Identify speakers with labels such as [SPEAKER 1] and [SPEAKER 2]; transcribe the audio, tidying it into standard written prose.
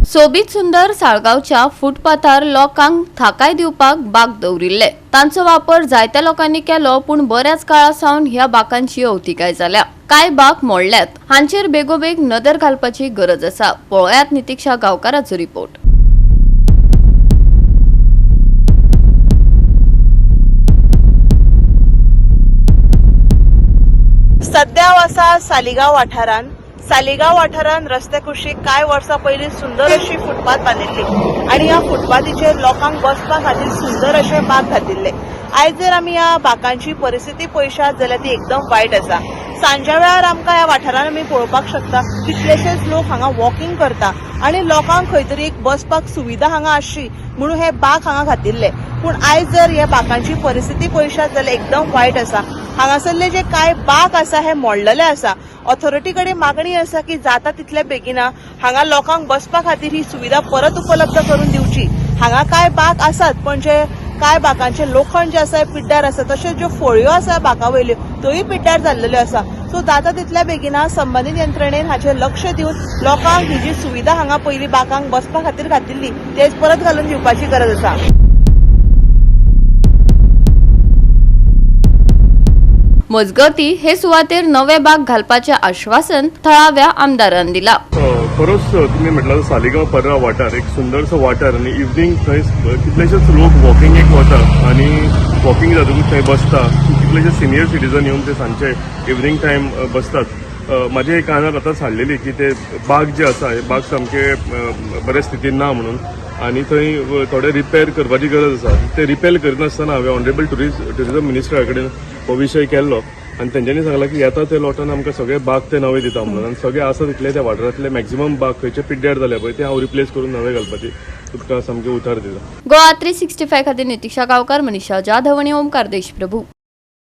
[SPEAKER 1] सोबीत सुंदर साळगावच्या फुटपाथार लोकांक थाकाय दिवपाक बाग दवरिल्ले। तांचो वापर जायत्या लोकांनी केलो, पूण बऱ्याच काळासावन ह्या बागांची अवतिकाय जाल्या। कांय बाग मोडल्यात, हांचेर बेगोबेग नदर घालपाची गरज आसा। पळयात नितीक्षा गांवकाराचो रिपोर्ट।
[SPEAKER 2] सध्या आसा सालिगांव वाठारान रस्ते कुशीक कांय वर्सां पयलीं सुंदर अशी फुटपाथ बांदिल्ली आनी ह्या फुटपाथीचेर लोकांक बसपा खातीर सुंदर अशे बाग घातिल्ले। आयज जर आमी ह्या बागांची परिस्थिती पळयशात जाल्यार ती एकदम वायट आसा। सांच्या वेळार आमकां ह्या वाठारान आमी पळोवपाक शकता कितलेशेच लोक हांगा वॉकिंग करता आनी लोकांक खंय तरी एक बसपाक सुविधा हांगा आसची म्हणून हे बाग हांगा घातिल्ले। पूण आयज जर ह्या बागांची परिस्थिती पळयशात जाल्यार एकदम वायट आसा। हांगासरले जे कांय बाग आसा हे मोडलेले आसा। ऑथॉरिटी कडेन मागणी आसा की जाता तितले बेगिना हांगा लोकांक बसपा खातीर ही सुविधा परत उपलब्ध करून दिवची। हांगा कांय बाग आसात, पण जे कांय बागांचे लोखंड जे आसा पिड्ड्यार आसा, तशेंच ज्यो फळयो आसा बागा वयल्यो त्योय पिड्ड्यार जाल्ल्यो आसा। सो जाता तितल्या बेगिना संबंधीत यंत्रणेन हाचेर लक्ष दिवन लोकांक ही जी सुविधा हांगा पयली बागांक बसपा खातीर घातिल्ली ती परत घालून दिवपाची गरज आसा।
[SPEAKER 1] मजगती हे सुवातेर नवे बाग घालपाचे आश्वासन थळाव्या आमदारान दिला।
[SPEAKER 3] खरोच तुम्ही म्हटलं सालिगांव पर्रा वाठार एक सुंदरसो वाठार आणि इवनिंग थंय कितलेशेच लोक वॉकिंगेक वता आणि वॉकिंग जातकूच थंय बसता। कितलेशे सिनियर सिटीजन येवन ते सांजचे इवनिंग टायम बसतात। म्हाजे कानार आतांच हाडलेली की ते बाग जे आसा हे बाग सामके बरे स्थितीन ना म्हणून, आणि थंय थोडे रिपेर करपाची गरज आसा। ते रिपेर करनासतना हांवें ऑनरेबल टुरिझम मिनिस्टरा कडेन हो विशय केल्लो आनी तेंच्यांनी सांगला की येता ते लोटान आमकां सगळे बाग ते नवे दिता म्हणून, आनी सगळे आसा तितले त्या वाठारांतले मॅक्झिमम बाग खंयचे पिड्ड्यार जाल्या पळय ते हांव रिप्लेस करून नवे घालपाची तुमकां सामकें उतर दिता।
[SPEAKER 1] गोवा 365 खातीर नितीक्षा गांवकार, मनीषा जाधव आनी ओमकार देशप्रभू।